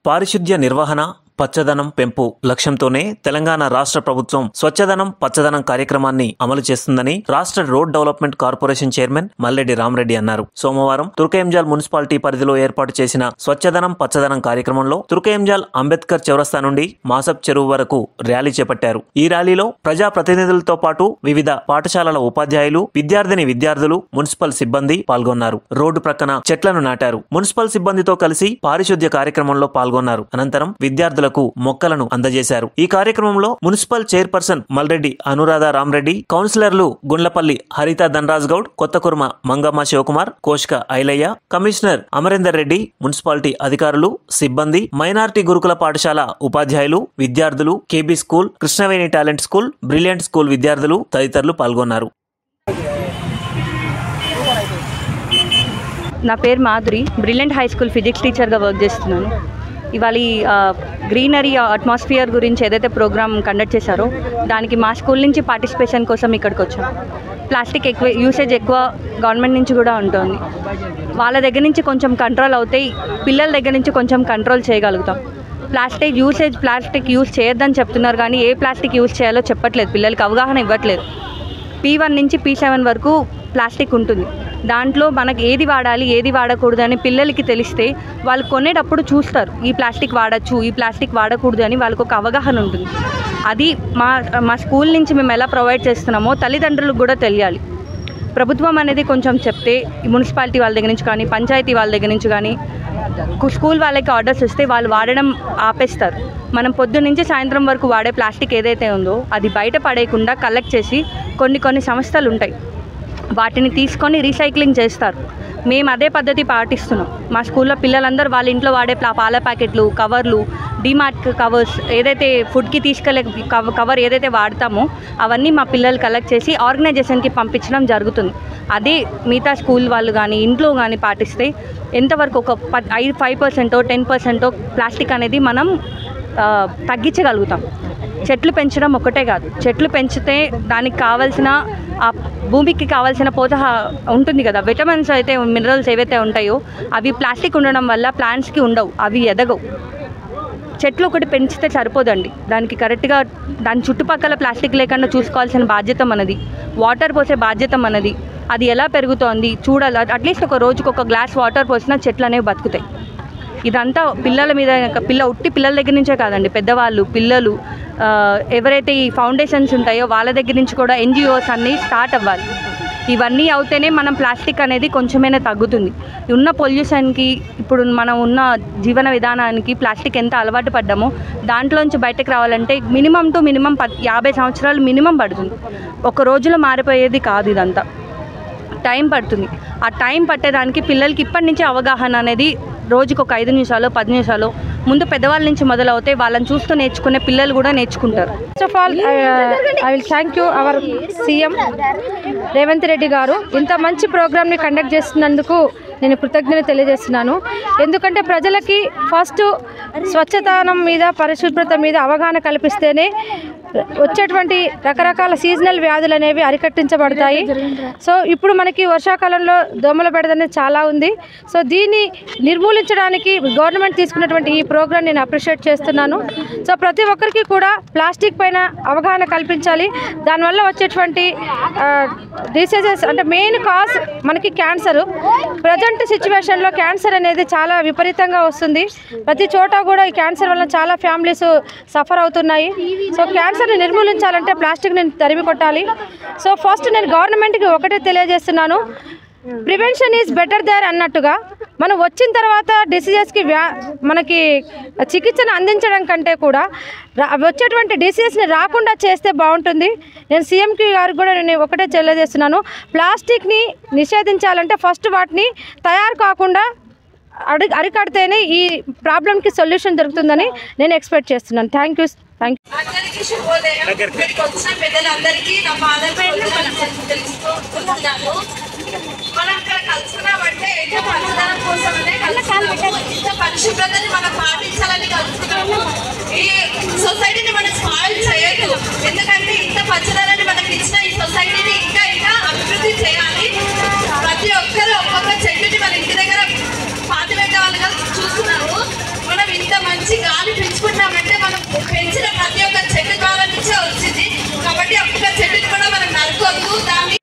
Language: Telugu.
పారిశుద్ధ్య నిర్వహణ, పచ్చదనం పెంపు లక్ష్యంతోనే తెలంగాణ రాష్ట్ర ప్రభుత్వం స్వచ్ఛదనం పచ్చదనం కార్యక్రమాన్ని అమలు చేస్తుందని రాష్ట్ర road development corporation chairman Malreddy Ramareddy అన్నారు. సోమవారం తుర్కయంజాల్ మున్సిపాలిటీ పరిధిలో ఏర్పాటు చేసిన స్వచ్ఛదనం పచ్చదనం కార్యక్రమంలో తుర్కయంజాల్ అంబేద్కర్ చౌరస్తా నుండి మాసబ్ చెరువు వరకు ర్యాలీ చేపట్టారు. ఈ ర్యాలీలో ప్రజా ప్రతినిధులతో పాటు వివిధ పాఠశాలల ఉపాధ్యాయులు, విద్యార్థులు, మున్సిపల్ సిబ్బంది పాల్గొన్నారు. రోడ్డు ప్రక్కన చెట్లను నాటారు. మున్సిపల్ సిబ్బందితో కలిసి పారిశుద్ధ్య కార్యక్రమంలో పాల్గొన్నారు. అనంతరం విద్యార్థులకు మొక్కలను అందజేశారు. ఈ కార్యక్రమంలో మున్సిపల్ చైర్పర్సన్ మల్రెడ్డి అనురాధ రామరెడ్డి, కౌన్సిలర్లు గుండ్లపల్లి హరిత ధనరాజ్ గౌడ్, కొత్తకుర్మ మంగమ్మ శివకుమార్, కోష్క ఐలయ్య, కమిషనర్ అమరేందర్ రెడ్డి, మున్సిపాలిటీ అధికారులు, సిబ్బంది, మైనారిటీ గురుకుల పాఠశాల ఉపాధ్యాయులు, విద్యార్థులు, KB school, Krishnaveni talent school, brilliant school విద్యార్థులు తదితరులు పాల్గొన్నారు. నా పేరు Madhuri, brilliant high school physics టీచర్గా వర్క్ చేస్తున్నాను. ఇవాళ గ్రీనరీ అట్మాస్ఫియర్ గురించి ఏదైతే ప్రోగ్రామ్ కండక్ట్ చేశారో దానికి మా స్కూల్ నుంచి పార్టిసిపేషన్ కోసం ఇక్కడికి వచ్చాం. ప్లాస్టిక్ యూసేజ్ ఎక్కువ గవర్నమెంట్ నుంచి కూడా ఉంటుంది. వాళ్ళ దగ్గర నుంచి కొంచెం కంట్రోల్ అవుతాయి, పిల్లల దగ్గర నుంచి కొంచెం కంట్రోల్ చేయగలుగుతాం. ప్లాస్టిక్ యూజ్ చేయొద్దని చెప్తున్నారు కానీ ఏ ప్లాస్టిక్ యూజ్ చేయాలో చెప్పట్లేదు, పిల్లలకి అవగాహన ఇవ్వట్లేదు. P1 నుంచి P7 వరకు ప్లాస్టిక్ ఉంటుంది. దాంట్లో మనకు ఏది వాడాలి ఏది వాడకూడదు అని పిల్లలకి తెలిస్తే వాళ్ళు కొనేటప్పుడు చూస్తారు, ఈ ప్లాస్టిక్ వాడచ్చు ఈ ప్లాస్టిక్ వాడకూడదు అని వాళ్ళకు ఒక అవగాహన ఉంటుంది. అది మా స్కూల్ నుంచి మేము ఎలా ప్రొవైడ్ చేస్తున్నామో తల్లిదండ్రులకు కూడా తెలియాలి. ప్రభుత్వం అనేది కొంచెం చెప్తే మున్సిపాలిటీ వాళ్ళ దగ్గర నుంచి కానీ పంచాయతీ వాళ్ళ దగ్గర నుంచి కానీ స్కూల్ వాళ్ళకి ఆర్డర్స్ ఇస్తే వాళ్ళు వాడడం ఆపేస్తారు. మనం పొద్దు నుంచి సాయంత్రం వరకు వాడే ప్లాస్టిక్ ఏదైతే ఉందో అది బయట పడేయకుండా కలెక్ట్ చేసి కొన్ని సంస్థలు ఉంటాయి, వాటిని తీసుకొని రీసైక్లింగ్ చేస్తారు. మేము అదే పద్ధతి పాటిస్తున్నాం. మా స్కూల్లో పిల్లలందరూ వాళ్ళ ఇంట్లో వాడే పాల ప్యాకెట్లు, కవర్లు, డిమార్ట్ కవర్స్, ఏదైతే ఫుడ్కి తీసుకెళ్ళే కవర్ ఏదైతే వాడతామో అవన్నీ మా పిల్లలు కలెక్ట్ చేసి ఆర్గనైజేషన్కి పంపించడం జరుగుతుంది. అదే మిగతా స్కూల్ వాళ్ళు కానీ ఇంట్లో కానీ పాటిస్తే ఎంతవరకు ఒక 5% 10% ప్లాస్టిక్ అనేది మనం తగ్గించగలుగుతాం. చెట్లు పెంచడం ఒకటే కాదు, చెట్లు పెంచితే దానికి కావాల్సిన ఆ భూమికి కావాల్సిన పోషక ఉంటుంది కదా, విటమిన్స్ అయితే మినరల్స్ ఏవైతే ఉంటాయో అవి ప్లాస్టిక్ ఉండడం వల్ల ప్లాంట్స్కి ఉండవు, అవి ఎదగవు. చెట్లు ఒకటి పెంచితే సరిపోదండి, దానికి కరెక్ట్గా దాని చుట్టుపక్కల ప్లాస్టిక్ లేకుండా చూసుకోవాల్సిన బాధ్యత మనది, వాటర్ పోసే బాధ్యత మనది. అది ఎలా పెరుగుతోంది చూడాలి. అట్లీస్ట్ ఒక రోజుకి ఒక గ్లాస్ వాటర్ పోసినా చెట్లు అనేవి బతుకుతాయి. ఇదంతా పిల్లల మీద, పిల్లల దగ్గర నుంచే కాదండి, పెద్దవాళ్ళు, పిల్లలు, ఎవరైతే ఈ ఫౌండేషన్స్ ఉంటాయో వాళ్ళ దగ్గర నుంచి కూడా NGOs అన్నీ స్టార్ట్ అవ్వాలి. ఇవన్నీ అవుతేనే మనం ప్లాస్టిక్ అనేది కొంచెమైనా తగ్గుతుంది. ఉన్న పొల్యూషన్కి, ఇప్పుడు మనం ఉన్న జీవన విధానానికి ప్లాస్టిక్ ఎంత అలవాటు పడ్డామో దాంట్లోంచి బయటకు రావాలంటే మినిమం 50 సంవత్సరాలు మినిమం పడుతుంది. ఒక రోజులో మారిపోయేది కాదు, ఇదంతా టైం పడుతుంది. ఆ టైం పట్టేదానికి పిల్లలకి ఇప్పటి నుంచి అవగాహన అనేది రోజుకు ఒక 5 నిమిషాలు 10 నిమిషాలు ముందు పెద్దవాళ్ళ నుంచి మొదలవుతే వాళ్ళని చూస్తూ నేర్చుకునే పిల్లలు కూడా నేర్చుకుంటారు. First of all I will thank you our CM Revanth Reddy గారు. ఇంత మంచి ప్రోగ్రామ్ని కండక్ట్ చేస్తున్నందుకు నేను కృతజ్ఞత తెలియజేస్తున్నాను. ఎందుకంటే ప్రజలకి ఫస్ట్ స్వచ్ఛతనం మీద, పరిశుభ్రత మీద అవగాహన కల్పిస్తేనే వచ్చేటువంటి రకరకాల సీజనల్ వ్యాధులు అనేవి అరికట్టించబడతాయి. సో ఇప్పుడు మనకి వర్షాకాలంలో దోమల బెడద అనేది చాలా ఉంది. సో దీన్ని నిర్మూలించడానికి గవర్నమెంట్ తీసుకున్నటువంటి ఈ ప్రోగ్రామ్ నేను అప్రిషియేట్ చేస్తున్నాను. సో ప్రతి ఒక్కరికి కూడా ప్లాస్టిక్ పైన అవగాహన కల్పించాలి. దానివల్ల వచ్చేటువంటి డిసీజెస్ అంటే మెయిన్ కాజ్ మనకి క్యాన్సర్. ప్రజెంట్ సిచ్యువేషన్లో క్యాన్సర్ అనేది చాలా విపరీతంగా వస్తుంది. ప్రతి చోట కూడా ఈ క్యాన్సర్ వల్ల చాలా ఫ్యామిలీస్ సఫర్ అవుతున్నాయి. సో క్యాన్సర్ని నిర్మూలించాలంటే ప్లాస్టిక్ని తరిమి కొట్టాలి. సో ఫస్ట్ నేను గవర్నమెంట్కి ఒకటే తెలియజేస్తున్నాను, ప్రివెన్షన్ ఈజ్ బెటర్ దేర్ అన్నట్టుగా మనం వచ్చిన తర్వాత డిసీజెస్కి మనకి చికిత్సను అందించడం కంటే కూడా వచ్చేటువంటి డిసీజెస్ని రాకుండా చేస్తే బాగుంటుంది. నేను సీఎంకి గారికి కూడా నేను ఒకటే తెలియజేస్తున్నాను, ప్లాస్టిక్ని నిషేధించాలంటే ఫస్ట్ వాటిని తయారు కాకుండా అరికడితేనే ఈ ప్రాబ్లంకి సొల్యూషన్ దొరుకుతుందని నేను ఎక్స్పెక్ట్ చేస్తున్నాను. Thank you. అందరికీ శుభోదయం. ఇక్కడికి వచ్చిన పెద్దలందరికీ నా పాదపేర్లు తెలుసుకుంటున్నాను. మనం ఇక్కడ కలుసుకున్నామంటే ఏదో పచ్చదనం కోసమనే కలుసుకున్నాము. ఇంత పరిశుభ్రతని మనం పాటించాలని కలుసుకున్నాము. ఈ సొసైటీని మనం స్పాయిల్ చేయొద్దు, ఎందుకంటే ఇంత పచ్చదనాన్ని మనకి ఇచ్చిన ఈ సొసైటీని ఇంకా అభివృద్ధి చేయాలి. ప్రతి ఒక్కరు ఒక్కొక్క చెట్టుని మన ఇంటి దగ్గర పాతిపెట్టే వాళ్ళుగా చూస్తున్నాము. మనం ఇంత మంచి మంచి గాలి పెంచుకుంటామంటే మనం పెంచిన ప్రతి ఒక్క చెట్టు ద్వారా నుంచే వచ్చింది. కాబట్టి ఒక్క చెట్టుని కూడా మనం నరకొద్దు, దాన్ని